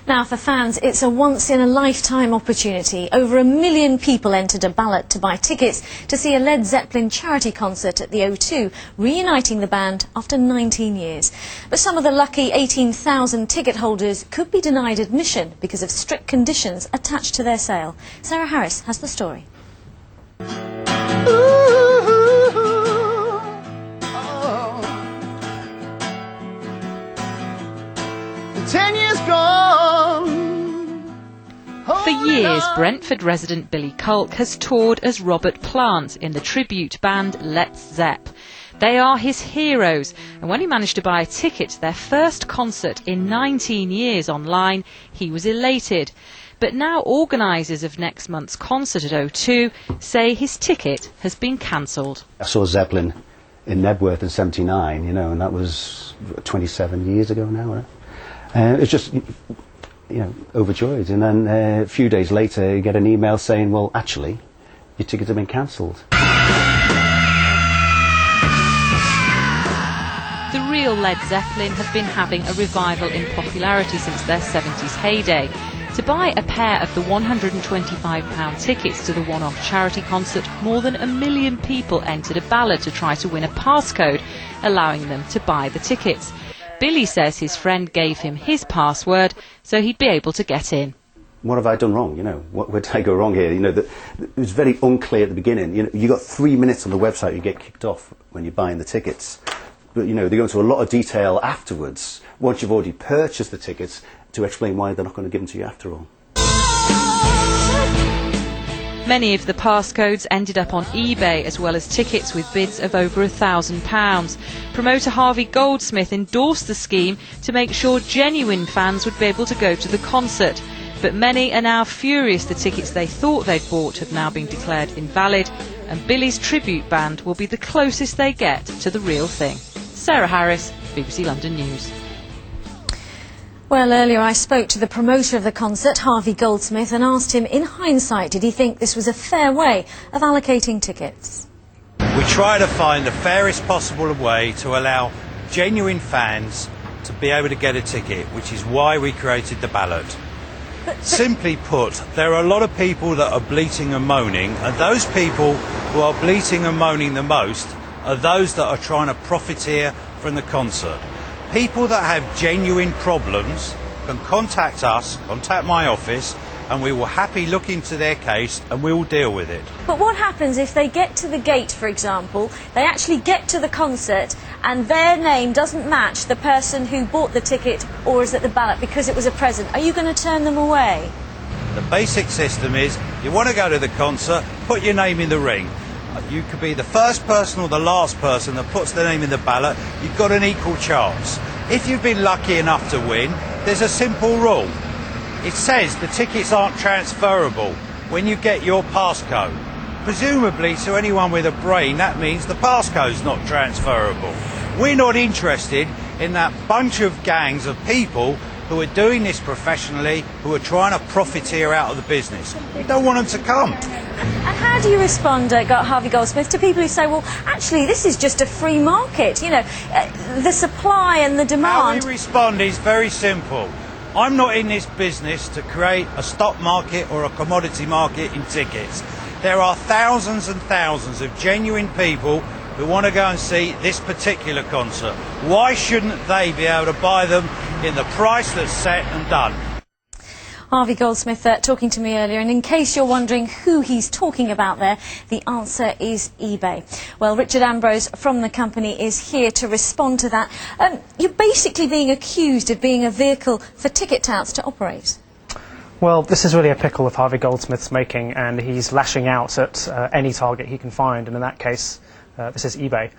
Now, for fans, it's a once-in-a-lifetime opportunity. Over 1 million people entered a ballot to buy tickets to see a Led Zeppelin charity concert at the O2, reuniting the band after 19 years. But some of the lucky 18,000 ticket holders could be denied admission because of strict conditions attached to their sale. Sarah Harris has the story. For years, Brentford resident Billy Culk has toured as Robert Plant in the tribute band Let's Zepp. They are his heroes, and when he managed to buy a ticket to their first concert in 19 years online, he was elated. But now organisers of next month's concert at O2 say his ticket has been cancelled. I saw Zeppelin in Nebworth in '79, and that was 27 years ago now. It's just, overjoyed. And then a few days later, you get an email saying, well, actually, your tickets have been cancelled. The real Led Zeppelin have been having a revival in popularity since their 70s heyday. To buy a pair of the £125 tickets to the one-off charity concert, more than 1 million people entered a ballot to try to win a passcode, allowing them to buy the tickets. Billy says his friend gave him his password so he'd be able to get in. What have I done wrong? Where did I go wrong here? It was very unclear at the beginning. You got 3 minutes on the website, you get kicked off when you're buying the tickets. But they go into a lot of detail afterwards, once you've already purchased the tickets, to explain why they're not going to give them to you after all. Many of the passcodes ended up on eBay, as well as tickets with bids of over £1,000. Promoter Harvey Goldsmith endorsed the scheme to make sure genuine fans would be able to go to the concert. But many are now furious the tickets they thought they'd bought have now been declared invalid, and Billy's tribute band will be the closest they get to the real thing. Sarah Harris, BBC London News. Well, earlier I spoke to the promoter of the concert, Harvey Goldsmith, and asked him, in hindsight, did he think this was a fair way of allocating tickets? We try to find the fairest possible way to allow genuine fans to be able to get a ticket, which is why we created the ballot. Simply put, there are a lot of people that are bleating and moaning, and those people who are bleating and moaning the most are those that are trying to profiteer from the concert. People that have genuine problems can contact us, contact my office, and we will happily look into their case and we will deal with it. But what happens if they get to the gate, for example, they actually get to the concert and their name doesn't match the person who bought the ticket or is at the ballot because it was a present? Are you going to turn them away? The basic system is, you want to go to the concert, put your name in the ring. You could be the first person or the last person that puts their name in the ballot. You've got an equal chance. If you've been lucky enough to win, there's a simple rule. It says the tickets aren't transferable when you get your passcode. Presumably, to anyone with a brain, that means the passcode's not transferable. We're not interested in that bunch of gangs of people who are doing this professionally, who are trying to profiteer out of the business. We don't want them to come. And how do you respond, Harvey Goldsmith, to people who say, well, actually, this is just a free market, the supply and the demand? How we respond is very simple. I'm not in this business to create a stock market or a commodity market in tickets. There are thousands and thousands of genuine people who want to go and see this particular concert. Why shouldn't they be able to buy them in the price that's set and done? Harvey Goldsmith talking to me earlier, and in case you're wondering who he's talking about there, the answer is eBay. Well, Richard Ambrose from the company is here to respond to that. You're basically being accused of being a vehicle for ticket touts to operate. Well, this is really a pickle of Harvey Goldsmith's making, and he's lashing out at any target he can find, and in that case, this is eBay.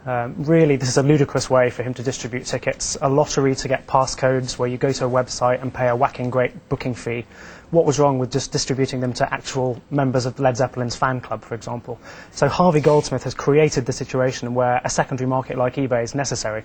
Really, this is a ludicrous way for him to distribute tickets, a lottery to get passcodes where you go to a website and pay a whacking great booking fee. What was wrong with just distributing them to actual members of Led Zeppelin's fan club, for example? So Harvey Goldsmith has created the situation where a secondary market like eBay is necessary.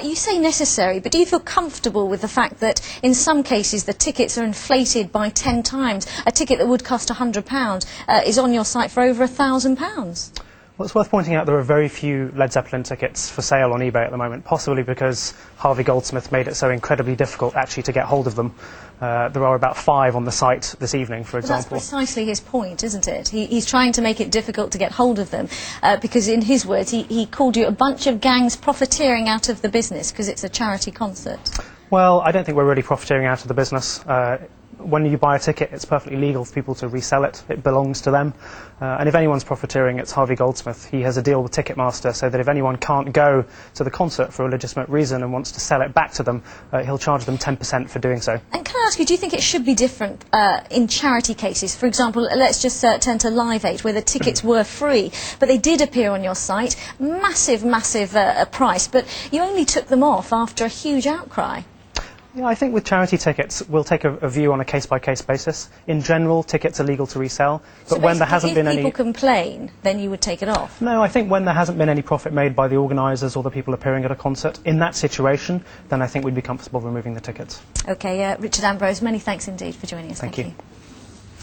You say necessary, but do you feel comfortable with the fact that in some cases the tickets are inflated by 10 times? A ticket that would cost £100 is on your site for over £1,000? Well, it's worth pointing out there are very few Led Zeppelin tickets for sale on eBay at the moment, possibly because Harvey Goldsmith made it so incredibly difficult actually to get hold of them. There are about 5 on the site this evening, for example. Well, that's precisely his point, isn't it? He's trying to make it difficult to get hold of them because, in his words, he called you a bunch of gangs profiteering out of the business because it's a charity concert. Well, I don't think we're really profiteering out of the business. When you buy a ticket, it's perfectly legal for people to resell it. It belongs to them. And if anyone's profiteering, it's Harvey Goldsmith. He has a deal with Ticketmaster so that if anyone can't go to the concert for a legitimate reason and wants to sell it back to them, he'll charge them 10% for doing so. And can I ask you, do you think it should be different in charity cases? For example, let's just turn to Live Aid, where the tickets were free, but they did appear on your site. Massive price, but you only took them off after a huge outcry. Yeah, I think with charity tickets, we'll take a view on a case-by-case basis. In general, tickets are legal to resell, but So when there hasn't been if any... people complain, then you would take it off? No, I think when there hasn't been any profit made by the organisers or the people appearing at a concert, in that situation, then I think we'd be comfortable removing the tickets. OK, Richard Ambrose, many thanks indeed for joining us. Thank you.